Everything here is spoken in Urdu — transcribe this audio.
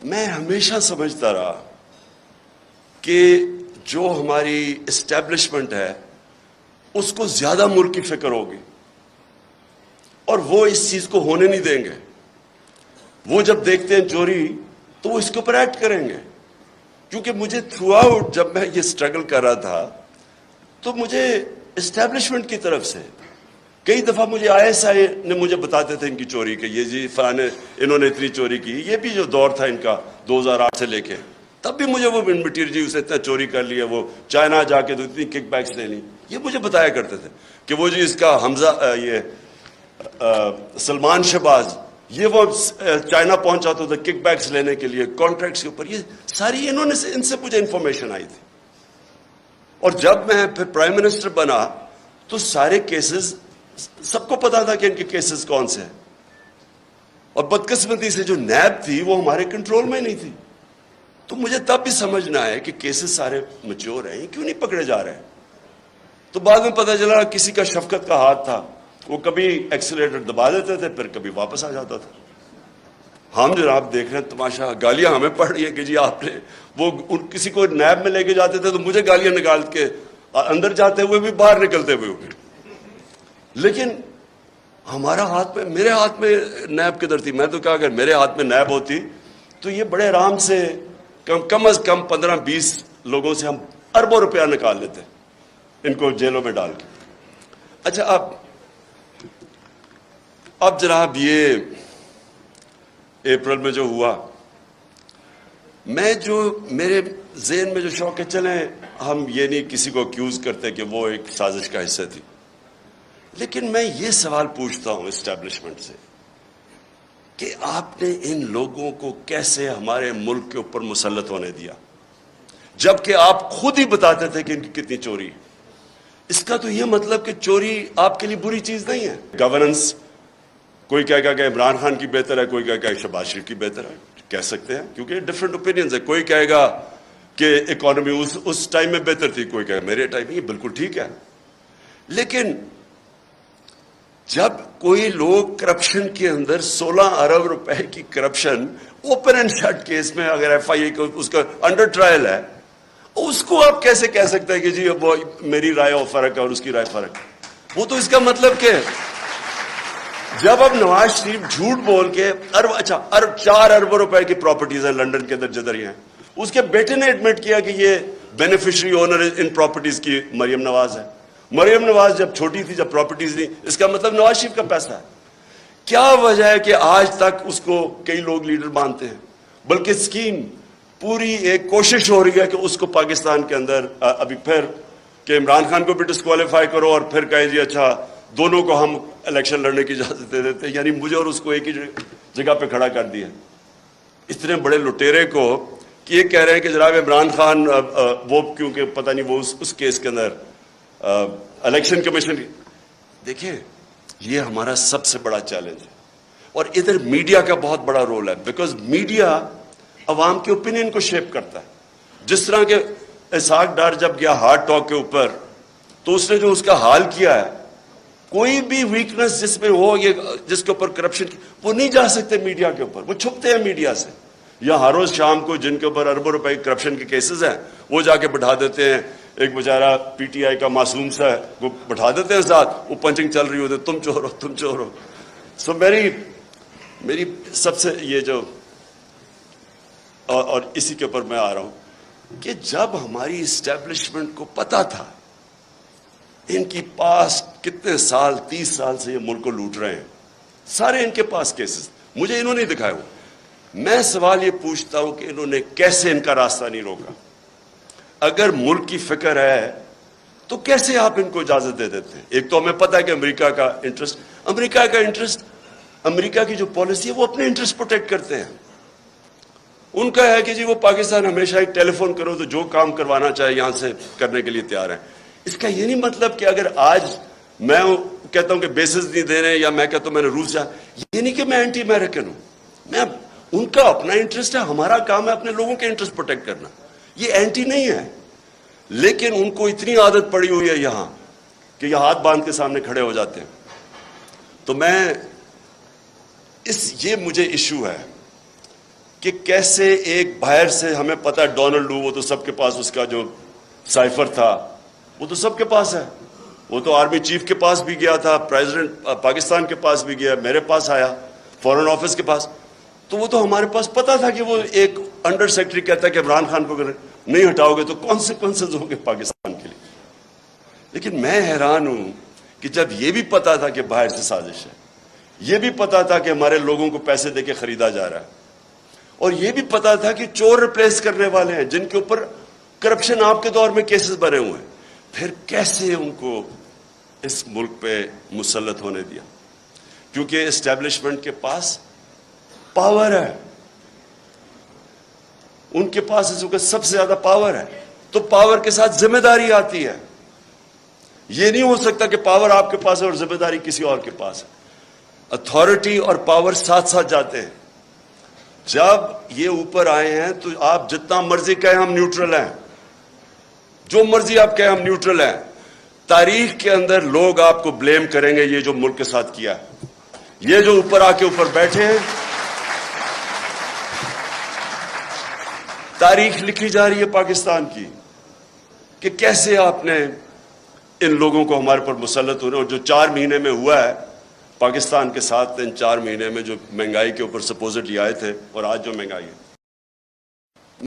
میں ہمیشہ سمجھتا رہا کہ جو ہماری اسٹیبلشمنٹ ہے اس کو زیادہ ملک کی فکر ہوگی اور وہ اس چیز کو ہونے نہیں دیں گے. وہ جب دیکھتے ہیں چوری تو وہ اس کے اوپر ایکٹ کریں گے. کیونکہ مجھے تھرو آؤٹ جب میں یہ اسٹرگل کر رہا تھا تو مجھے اسٹیبلشمنٹ کی طرف سے کئی دفعہ مجھے ISI نے مجھے بتاتے تھے ان کی چوری کے، یہ جی فلانے انہوں نے اتنی چوری کی. یہ بھی جو دور تھا ان کا 2008 سے لے کے، تب بھی مجھے وہ مٹیریل جی اسے اتنا چوری کر لیا، وہ چائنا جا کے تو اتنی کک بیکس لے لی. یہ مجھے بتایا کرتے تھے کہ وہ جی اس کا حمزہ یہ سلمان شہباز یہ وہ چائنا پہنچا تو کک بیکس لینے کے لیے کانٹریکٹس کے اوپر. یہ ساری انہوں نے ان سے مجھے انفارمیشن آئی تھی. اور جب میں پھر پرائم منسٹر بنا تو سارے کیسز سب کو پتا تھا کہ ان کے کیسز کون سے ہیں. اور بدقسمتی سے جو نیب تھی وہ ہمارے کنٹرول میں نہیں تھی. تو مجھے تب بھی سمجھنا ہے کہ کیسز سارے میچور ہیں، کیوں نہیں پکڑے جا رہے ہیں. تو بعد میں پتہ چلا کسی کا شفقت کا ہاتھ تھا، وہ کبھی ایکسیلیٹر دبا دیتے تھے پھر کبھی واپس آ جاتا تھا. ہم جناب دیکھ رہے ہیں تماشا، گالیاں ہمیں پڑ رہی ہیں کہ جی آپ نے وہ کسی کو نیب میں لے کے جاتے تھے تو مجھے گالیاں نکال کے اندر جاتے ہوئے بھی باہر نکلتے ہوئے بھی. لیکن ہمارا ہاتھ میں، میرے ہاتھ میں نیب کدھر تھی؟ میں تو کہا اگر میرے ہاتھ میں نیب ہوتی تو یہ بڑے آرام سے کم از کم 15-20 لوگوں سے ہم اربوں روپیہ نکال لیتے ان کو جیلوں میں ڈال کے. اچھا اب جناب یہ اپریل میں جو ہوا، میں جو میرے ذہن میں جو شوق ہے، چلیں ہم یہ نہیں کسی کو اکیوز کرتے کہ وہ ایک سازش کا حصہ تھی، لیکن میں یہ سوال پوچھتا ہوں اسٹیبلشمنٹ سے کہ آپ نے ان لوگوں کو کیسے ہمارے ملک کے اوپر مسلط ہونے دیا جبکہ آپ خود ہی بتاتے تھے کہ ان کی کتنی چوری ہے. اس کا تو یہ مطلب کہ چوری آپ کے لیے بری چیز نہیں ہے. گورننس کوئی کہے گا کہ عمران خان کی بہتر ہے، کوئی کہے گا کہ شہباز شریف کی بہتر ہے، کہہ سکتے ہیں کیونکہ ڈفرینٹ اوپینینز ہے. کوئی کہے گا کہ اکانومی اس ٹائم میں بہتر تھی، کوئی کہے میرے ٹائم میں. یہ بالکل ٹھیک ہے. لیکن جب کوئی لوگ کرپشن کے اندر 16 ارب روپے کی corruption open and shut case میں اگر FIA کو اس کا انڈر ٹرائل ہے، اس کو آپ کیسے کہہ سکتے ہیں کہ جی وہ میری رائے اور فرق ہے اور اس کی رائے فرق ہے؟ وہ تو اس کا مطلب کہ جب اب نواز شریف جھوٹ بول کے 4 ارب روپے کی پراپرٹیز ہیں لنڈن کے اندر جدر ہیں، اس کے بیٹے نے ایڈمٹ کیا کہ یہ بینیفیشری اونر ان پراپرٹیز کی مریم نواز ہے. مریم نواز جب چھوٹی تھی، جب پراپرٹیز نہیں، اس کا مطلب نواز شریف کا پیسہ ہے. کیا وجہ ہے کہ آج تک اس کو کئی لوگ لیڈر مانتے ہیں؟ بلکہ اسکیم پوری ایک کوشش ہو رہی ہے کہ اس کو پاکستان کے اندر ابھی پھر کہ عمران خان کو بھی ڈسکوالیفائی کرو اور پھر کہیں جی اچھا دونوں کو ہم الیکشن لڑنے کی اجازت دے دیتے ہیں. یعنی مجھے اور اس کو ایک ہی جگہ پہ کھڑا کر دیا. اتنے بڑے لٹیرے کو کہ یہ کہہ رہے ہیں کہ جناب عمران خان وہ کیونکہ پتہ نہیں وہ اس کیس کے اندر الیکشن کمیشن. دیکھیں یہ ہمارا سب سے بڑا چیلنج ہے اور ادھر میڈیا کا بہت بڑا رول ہے، بیکاز میڈیا عوام کے اوپینین کو شیپ کرتا ہے. جس طرح کہ اسحاق ڈار جب گیا ہارڈ ٹاک کے اوپر تو اس نے جو اس کا حال کیا ہے، کوئی بھی ویکنس جس میں ہو، یہ جس کے اوپر کرپشن وہ نہیں جا سکتے میڈیا کے اوپر، وہ چھپتے ہیں میڈیا سے. یا ہر روز شام کو جن کے اوپر اربوں روپے کرپشن کے کیسز ہیں وہ جا کے بٹھا دیتے ہیں. ایک بیچارہ PTI کا معصوم سا ہے وہ بٹھا دیتے ہیں ساتھ، وہ پنچنگ چل رہی ہوتی ہے، تم چور ہو تم چور ہو. سو میری سب سے یہ جو اور اسی کے اوپر میں آ رہا ہوں کہ جب ہماری اسٹیبلشمنٹ کو پتا تھا ان کی پاس کتنے سال 30 سال سے یہ ملک کو لوٹ رہے ہیں، سارے ان کے پاس کیسز مجھے انہوں نے دکھائے ہوئے. میں سوال یہ پوچھتا ہوں کہ انہوں نے کیسے ان کا راستہ نہیں روکا؟ اگر ملک کی فکر ہے تو کیسے آپ ان کو اجازت دے دیتے ہیں؟ ایک تو ہمیں پتہ ہے کہ امریکہ کا انٹرسٹ، امریکہ کی جو پالیسی ہے وہ اپنے انٹرسٹ پروٹیکٹ کرتے ہیں. ان کا ہے کہ جی وہ پاکستان ہمیشہ ایک ٹیلی فون کرو تو جو کام کروانا چاہے یہاں سے کرنے کے لیے تیار ہیں. اس کا یہ نہیں مطلب کہ اگر آج میں کہتا ہوں کہ بیسز نہیں دے رہے یا میں کہتا ہوں میں نے روس یہ نہیں کہ میں اینٹی امریکن ہوں. میں ان کا اپنا انٹرسٹ ہے، ہمارا کام ہے اپنے لوگوں کے انٹرسٹ پروٹیکٹ کرنا. یہ اینٹی نہیں ہے، لیکن ان کو اتنی عادت پڑی ہوئی ہے یہاں کہ یہ ہاتھ باندھ کے سامنے کھڑے ہو جاتے ہیں. تو میں یہ مجھے ایشو ہے کہ کیسے ایک باہر سے ہمیں پتہ ہے ڈونلڈ وہ تو سب کے پاس اس کا جو سائفر تھا وہ تو سب کے پاس ہے, وہ تو آرمی چیف کے پاس بھی گیا تھا, پریزیڈنٹ پاکستان کے پاس بھی گیا, میرے پاس آیا, فورن آفس کے پاس, تو وہ تو ہمارے پاس پتا تھا کہ وہ ایک انڈر سیکرٹری کہتا ہے کہ عمران خان کو اگر نہیں ہٹاؤ گے تو کانسیکوینسز ہوں گے پاکستان کے لیے. لیکن میں حیران ہوں کہ جب یہ بھی پتا تھا کہ باہر سے سازش ہے, یہ بھی پتا تھا کہ ہمارے لوگوں کو پیسے دے کے خریدا جا رہا ہے, اور یہ بھی پتا تھا کہ چور ریپلیس کرنے والے ہیں جن کے اوپر کرپشن آپ کے دور میں کیسز بنے ہوئے ہیں, پھر کیسے ان کو اس ملک پہ مسلط ہونے دیا؟ کیونکہ اسٹیبلشمنٹ کے پاس پاور ہے, ان کے پاس اس وقت سب سے زیادہ پاور ہے, تو پاور کے ساتھ ذمہ داری آتی ہے. یہ نہیں ہو سکتا کہ پاور آپ کے پاس ہے اور ذمہ داری کسی اور کے پاس ہے. اتھارٹی اور پاور ساتھ ساتھ جاتے ہیں. جب یہ اوپر آئے ہیں تو آپ جتنا مرضی کہیں ہم نیوٹرل ہیں, جو مرضی آپ کہیں ہم نیوٹرل ہیں, تاریخ کے اندر لوگ آپ کو بلیم کریں گے یہ جو ملک کے ساتھ کیا ہے. یہ جو اوپر آ کے اوپر بیٹھے ہیں, تاریخ لکھی جا رہی ہے پاکستان کی کہ کیسے آپ نے ان لوگوں کو ہمارے پر مسلط ہونے, اور جو 4 مہینے میں ہوا ہے پاکستان کے ساتھ, ان 4 مہینے میں جو مہنگائی کے اوپر سپوزٹلی آئے تھے اور آج جو مہنگائی ہے,